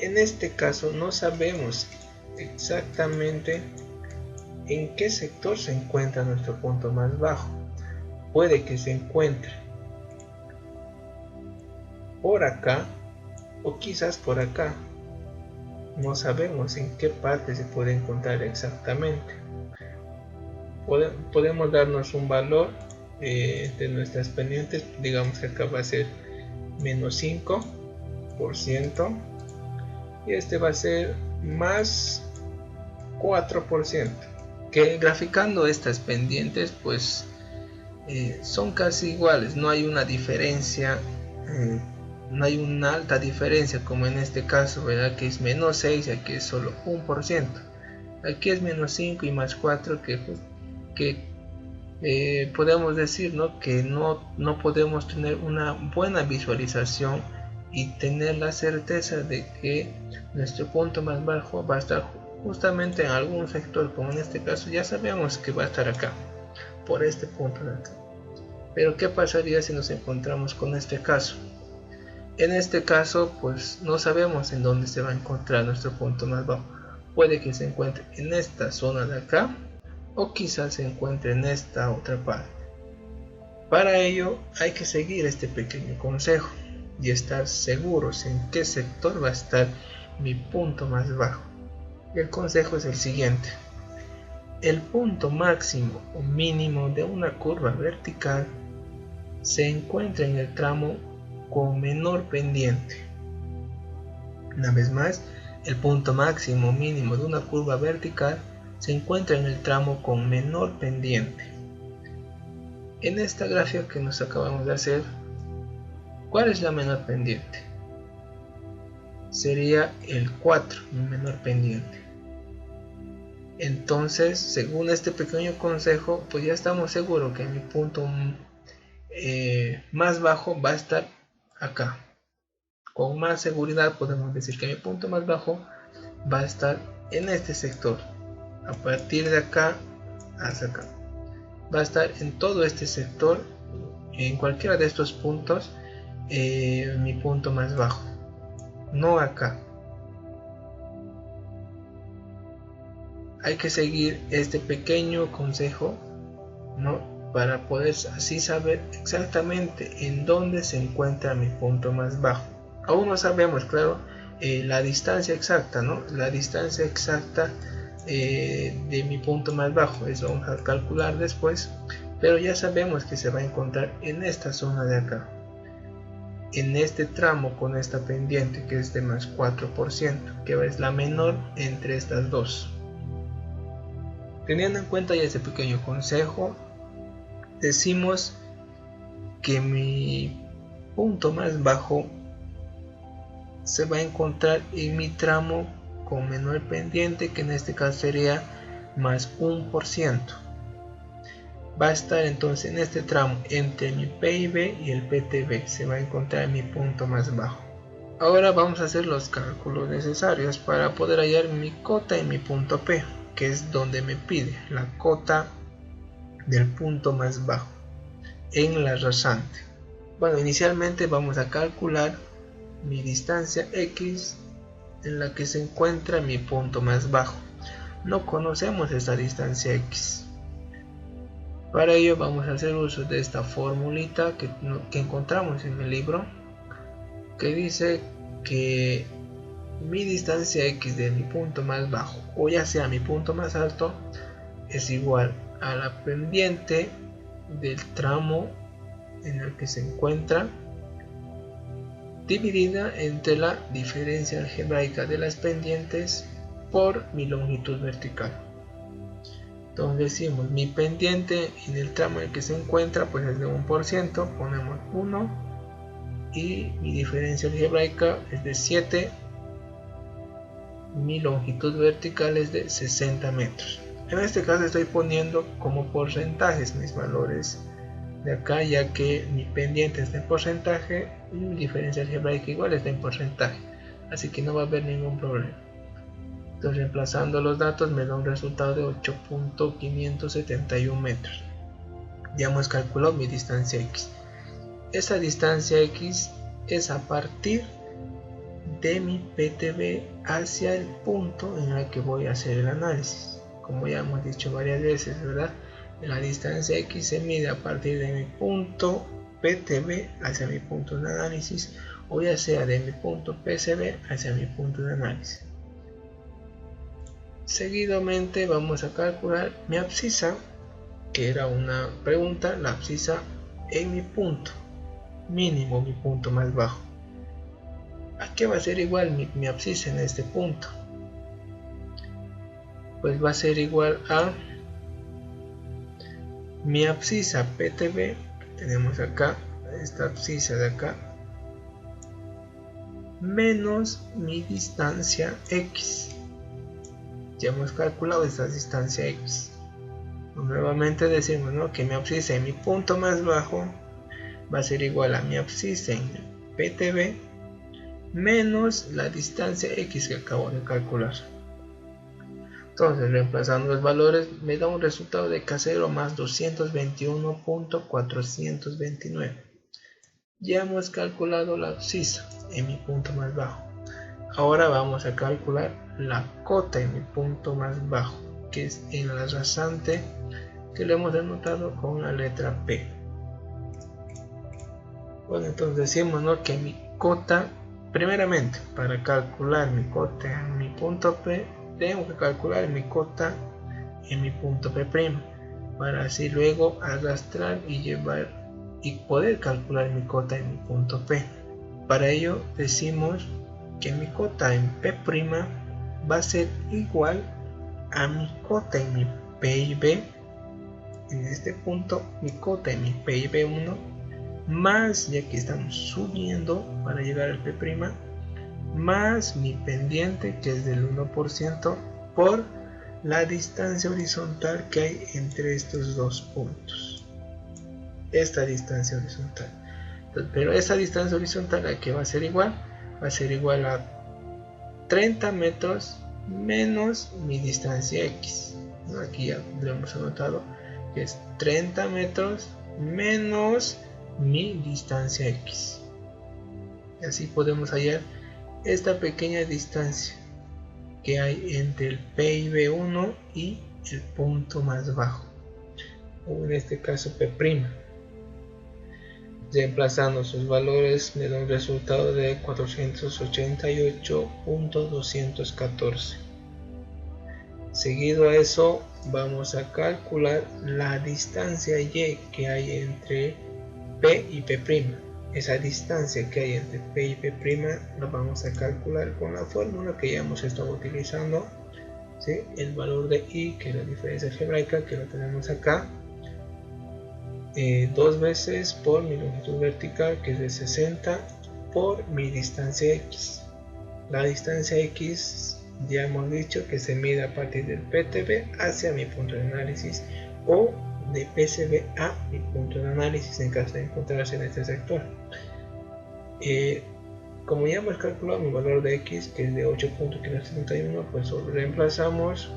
En este caso no sabemos exactamente en qué sector se encuentra nuestro punto más bajo. Puede que se encuentre por acá o quizás por acá. No sabemos en qué parte se puede encontrar exactamente. Podemos darnos un valor de nuestras pendientes. Digamos que acá va a ser menos 5% y este va a ser más 4%, que graficando estas pendientes pues son casi iguales, no hay una diferencia, no hay una alta diferencia como en este caso, ¿verdad? Que es menos 6 y aquí es solo 1%, aquí es menos 5 y más 4 que podemos decir, ¿no? Que no podemos tener una buena visualización y tener la certeza de que nuestro punto más bajo va a estar justamente en algún sector, como en este caso ya sabemos que va a estar acá, por este punto de acá. Pero ¿qué pasaría si nos encontramos con este caso? En este caso pues no sabemos en dónde se va a encontrar nuestro punto más bajo. Puede que se encuentre en esta zona de acá o quizás se encuentre en esta otra parte. Para ello hay que seguir este pequeño consejo y estar seguros en qué sector va a estar mi punto más bajo. El consejo es el siguiente: el punto máximo o mínimo de una curva vertical se encuentra en el tramo con menor pendiente. Una vez más, el punto máximo o mínimo de una curva vertical se encuentra en el tramo con menor pendiente. En esta gráfica que nos acabamos de hacer, ¿cuál es la menor pendiente? Sería el 4, mi menor pendiente. Entonces, según este pequeño consejo, pues ya estamos seguros que mi punto más bajo va a estar acá. Con más seguridad podemos decir que mi punto más bajo va a estar en este sector. A partir de acá hasta acá. Va a estar en todo este sector, en cualquiera de estos puntos, mi punto más bajo. No acá. Hay que seguir este pequeño consejo, ¿no? Para poder así saber exactamente en dónde se encuentra mi punto más bajo. Aún no sabemos, claro, la distancia exacta, ¿no? La distancia exacta de mi punto más bajo, eso vamos a calcular después, pero ya sabemos que se va a encontrar en esta zona de acá, en este tramo con esta pendiente que es de más 4%, que es la menor entre estas dos. Teniendo en cuenta ya ese pequeño consejo, decimos que mi punto más bajo se va a encontrar en mi tramo con menor pendiente, que en este caso sería más 1%. Va a estar entonces en este tramo entre mi PIB y el PTB, se va a encontrar mi punto más bajo. Ahora vamos a hacer los cálculos necesarios para poder hallar mi cota y mi punto P, que es donde me pide la cota del punto más bajo en la rasante. Bueno, inicialmente vamos a calcular mi distancia X en la que se encuentra mi punto más bajo. No conocemos esta distancia X. Para ello vamos a hacer uso de esta formulita que encontramos en el libro, que dice que mi distancia X de mi punto más bajo, o ya sea mi punto más alto, es igual a la pendiente del tramo en el que se encuentra, dividida entre la diferencia algebraica de las pendientes por mi longitud vertical. Entonces decimos, mi pendiente en el tramo en el que se encuentra pues es de 1%, ponemos 1, y mi diferencia algebraica es de 7, mi longitud vertical es de 60 metros. En este caso estoy poniendo como porcentajes mis valores de acá, ya que mi pendiente está en porcentaje y mi diferencia algebraica igual está en porcentaje, así que no va a haber ningún problema. Entonces, reemplazando los datos me da un resultado de 8.571 metros. Ya hemos calculado mi distancia X. Esa distancia X es a partir de mi PTB hacia el punto en el que voy a hacer el análisis. Como ya hemos dicho varias veces, ¿verdad? La distancia X se mide a partir de mi punto PTB hacia mi punto de análisis, o ya sea de mi punto PCB hacia mi punto de análisis. Seguidamente vamos a calcular mi abscisa, que era una pregunta, la abscisa en mi punto mínimo, mi punto más bajo. ¿A qué va a ser igual mi abscisa en este punto? Pues va a ser igual a mi abscisa PTB, tenemos acá, esta abscisa de acá, menos mi distancia X. Ya hemos calculado esta distancia X. Nuevamente decimos, ¿no?, que mi abscisa en mi punto más bajo va a ser igual a mi abscisa en el PTB menos la distancia X que acabo de calcular. Entonces, reemplazando los valores, me da un resultado de K0 más 221.429. Ya hemos calculado la abscisa en mi punto más bajo. Ahora vamos a calcular la cota en mi punto más bajo, que es en la rasante, que lo hemos denotado con la letra P. Bueno, entonces decimos, ¿no?, que mi cota, primeramente, para calcular mi cota en mi punto P, tengo que calcular mi cota en mi punto P', para así luego arrastrar y llevar y poder calcular mi cota en mi punto P. Para ello decimos que mi cota en P' va a ser igual a mi cota en mi PIB. En este punto, mi cota en mi PIB1 más, ya que estamos subiendo para llegar al P', más mi pendiente, que es del 1%, por la distancia horizontal que hay entre estos dos puntos. Esta distancia horizontal. Pero esta distancia horizontal, ¿a qué va a ser igual? Va a ser igual a 30 metros menos mi distancia X. Aquí ya lo hemos anotado, que es 30 metros menos mi distancia X. Y así podemos hallar esta pequeña distancia que hay entre el PIB1 y el punto más bajo, o en este caso P'. Reemplazando sus valores me da un resultado de 488.214. Seguido a eso vamos a calcular la distancia Y que hay entre P y P'. Esa distancia que hay entre P y P' lo vamos a calcular con la fórmula que ya hemos estado utilizando, ¿sí? El valor de I, que es la diferencia algebraica, que lo tenemos acá, 2 veces por mi longitud vertical, que es de 60, por mi distancia X. La distancia X ya hemos dicho que se mide a partir del PTB hacia mi punto de análisis, o de PCB a mi punto de análisis en caso de encontrarse en este sector. Como ya hemos calculado mi valor de X, que es de 8.71, pues lo reemplazamos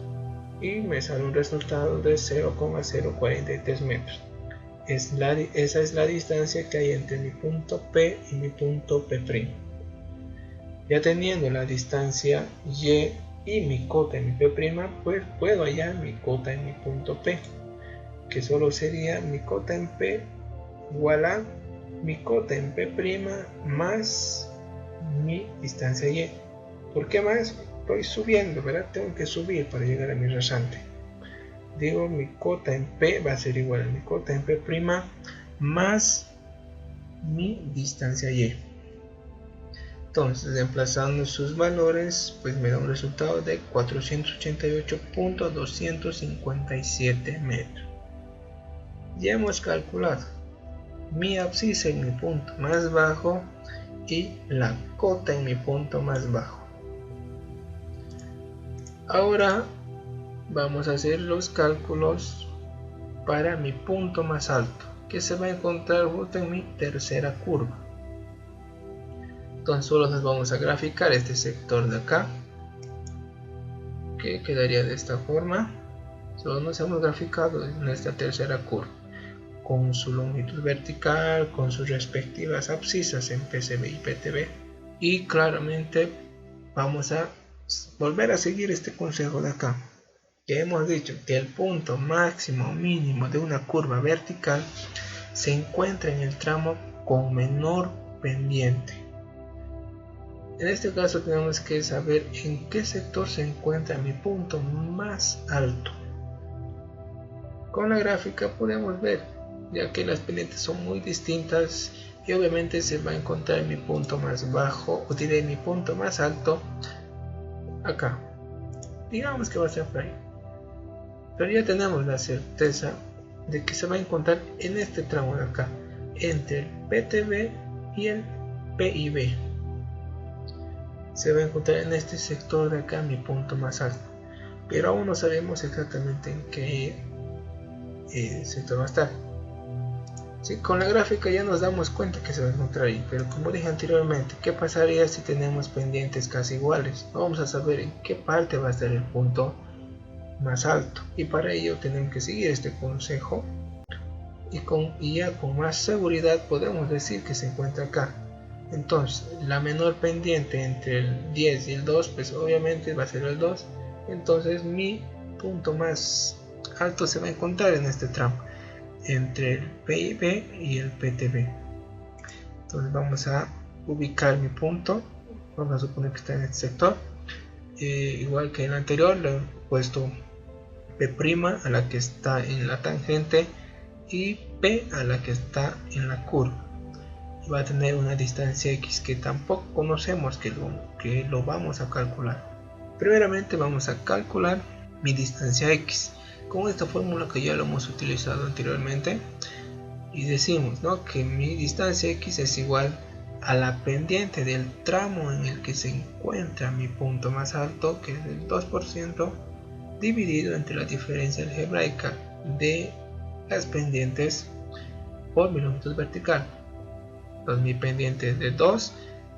y me sale un resultado de 0,043 metros. Esa es la distancia que hay entre mi punto P y mi punto P'. Ya teniendo la distancia Y y mi cota en mi P', pues puedo hallar mi cota en mi punto P, que solo sería mi cota en P igual a mi cota en P' más mi distancia Y. ¿Por qué más? Estoy subiendo, ¿verdad? Tengo que subir para llegar a mi rasante. Digo, mi cota en P va a ser igual a mi cota en P' más mi distancia Y. Entonces, reemplazando sus valores, pues me da un resultado de 488.257 metros. Ya hemos calculado mi abscisa en mi punto más bajo y la cota en mi punto más bajo. Ahora vamos a hacer los cálculos para mi punto más alto, que se va a encontrar justo en mi tercera curva. Entonces solo nos vamos a graficar este sector de acá, que quedaría de esta forma. Solo nos hemos graficado en esta tercera curva, con su longitud vertical, con sus respectivas abscisas en PCB y PTB. y claramente vamos a volver a seguir este consejo de acá, que hemos dicho que el punto máximo o mínimo de una curva vertical se encuentra en el tramo con menor pendiente. En este caso tenemos que saber en qué sector se encuentra mi punto más alto. Con la gráfica podemos ver, ya que las pendientes son muy distintas y obviamente se va a encontrar mi punto más bajo, o diré mi punto más alto acá. Digamos que va a ser por ahí. Pero ya tenemos la certeza de que se va a encontrar en este tramo de acá, entre el PTB y el PIB. Se va a encontrar en este sector de acá mi punto más alto, pero aún no sabemos exactamente en qué sector va a estar. Sí, con la gráfica ya nos damos cuenta que se va a encontrar ahí, pero como dije anteriormente, ¿qué pasaría si tenemos pendientes casi iguales? Vamos a saber en qué parte va a estar el punto más alto, y para ello tenemos que seguir este consejo y ya con más seguridad podemos decir que se encuentra acá. Entonces la menor pendiente entre el 10 y el 2 pues obviamente va a ser el 2, entonces mi punto más alto se va a encontrar en este tramo entre el PIB y el PTB. Entonces vamos a ubicar mi punto, vamos a suponer que está en este sector, igual que en el anterior le he puesto P' a la que está en la tangente y P a la que está en la curva. Va a tener una distancia X que tampoco conocemos que lo vamos a calcular. Primeramente vamos a calcular mi distancia X con esta fórmula que ya lo hemos utilizado anteriormente, y decimos, ¿no?, que mi distancia X es igual a la pendiente del tramo en el que se encuentra mi punto más alto, que es el 2%, dividido entre la diferencia algebraica de las pendientes por mi longitud vertical. Entonces mi pendiente es de 2,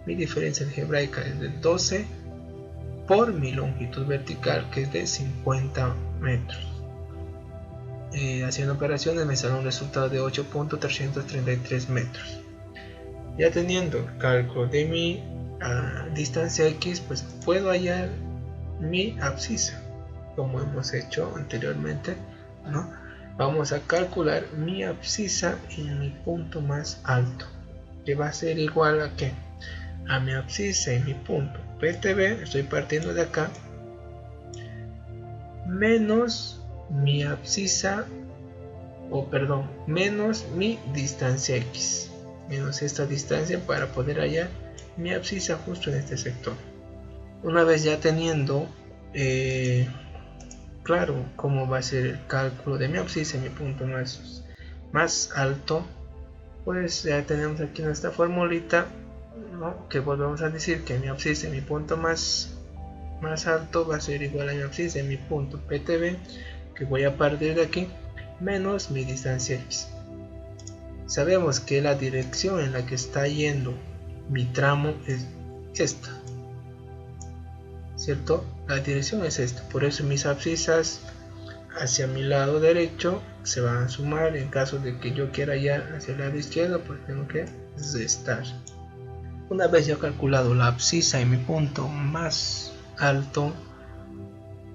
mi diferencia algebraica es de 12 por mi longitud vertical, que es de 50 metros. Haciendo operaciones me sale un resultado de 8.333 metros. Ya teniendo el cálculo de mi distancia X, pues puedo hallar mi abscisa, como hemos hecho anteriormente, ¿no? Vamos a calcular mi abscisa en mi punto más alto, que va a ser igual a ¿qué? A mi abscisa en mi punto PTB, estoy partiendo de acá, menos mi abscisa, menos mi distancia X, menos esta distancia para poder hallar mi abscisa justo en este sector. Una vez ya teniendo claro cómo va a ser el cálculo de mi abscisa en mi punto más alto, pues ya tenemos aquí nuestra formulita, ¿no?, que volvemos a decir que mi abscisa en mi punto más alto va a ser igual a mi abscisa en mi punto PTB, que voy a partir de aquí, menos mi distancia X. Sabemos que la dirección en la que está yendo mi tramo es esta, ¿cierto? La dirección es esta, por eso mis abscisas hacia mi lado derecho se van a sumar. En caso de que yo quiera hallar hacia el lado izquierdo, pues tengo que restar. Una vez ya calculado la abscisa en mi punto más alto,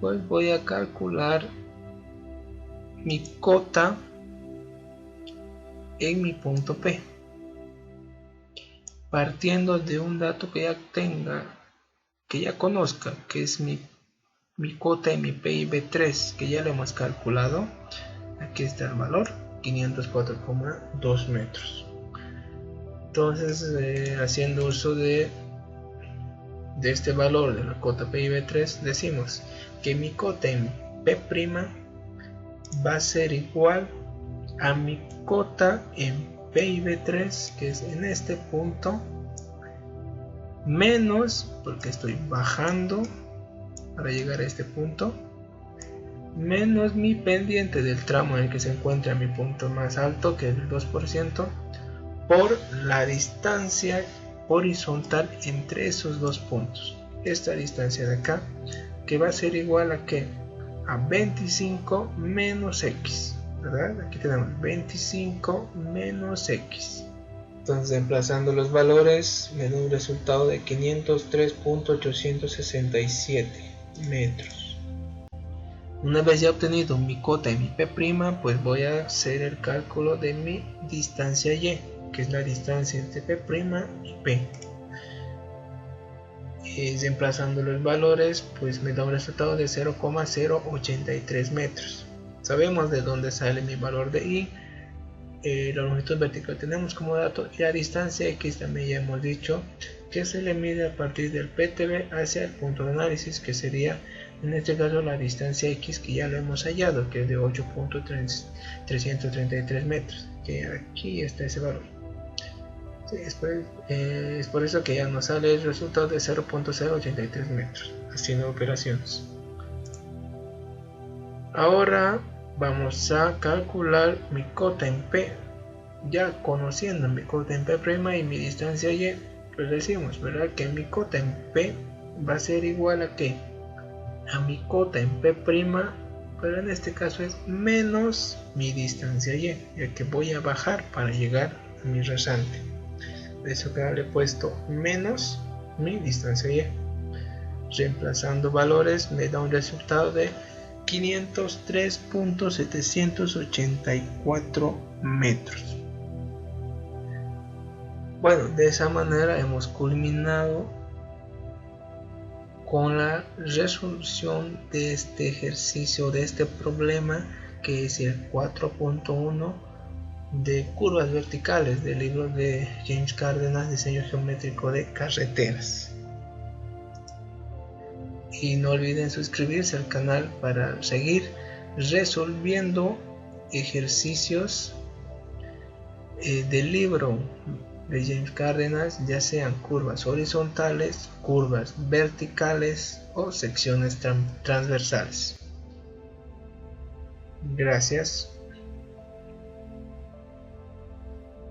pues voy a calcular mi cota en mi punto P, partiendo de un dato que ya conozca, que es mi cota en mi PIB3, que ya lo hemos calculado. Aquí está el valor, 504,2 metros. Entonces, haciendo uso de este valor de la cota PIB3, decimos que mi cota en P' va a ser igual a mi cota en PIB3, que es en este punto, menos, porque estoy bajando para llegar a este punto, menos mi pendiente del tramo en el que se encuentra mi punto más alto, que es el 2%, por la distancia horizontal entre esos dos puntos, esta distancia de acá, que va a ser igual a ¿qué? A 25 menos X, ¿verdad? Aquí tenemos 25 menos X. Entonces, reemplazando los valores, me da un resultado de 503.867 metros. Una vez ya obtenido mi cota y mi P', pues voy a hacer el cálculo de mi distancia Y, que es la distancia entre P' y P. Reemplazando los valores, pues me da un resultado de 0,083 metros. Sabemos de dónde sale mi valor de I. La longitud vertical tenemos como dato, y la distancia X también ya hemos dicho que se le mide a partir del PTB hacia el punto de análisis, que sería en este caso la distancia X, que ya lo hemos hallado, que es de 8.333 metros, que aquí está ese valor. Sí, es por eso que ya nos sale el resultado de 0.083 metros haciendo operaciones. Ahora vamos a calcular mi cota en P. Ya conociendo mi cota en P' y mi distancia Y, pues decimos, ¿verdad?, que mi cota en P va a ser igual a ¿qué? A mi cota en P', pero en este caso es menos mi distancia Y, ya que voy a bajar para llegar a mi rasante. De eso que le he puesto menos mi distancia Y. Reemplazando valores me da un resultado de 503.784 metros. Bueno, de esa manera hemos culminado con la resolución de este ejercicio, de este problema, que es el 4.1 de curvas verticales del libro de James Cárdenas, Diseño Geométrico de Carreteras. Y no olviden suscribirse al canal para seguir resolviendo ejercicios del libro de James Cárdenas, ya sean curvas horizontales, curvas verticales o secciones transversales. Gracias.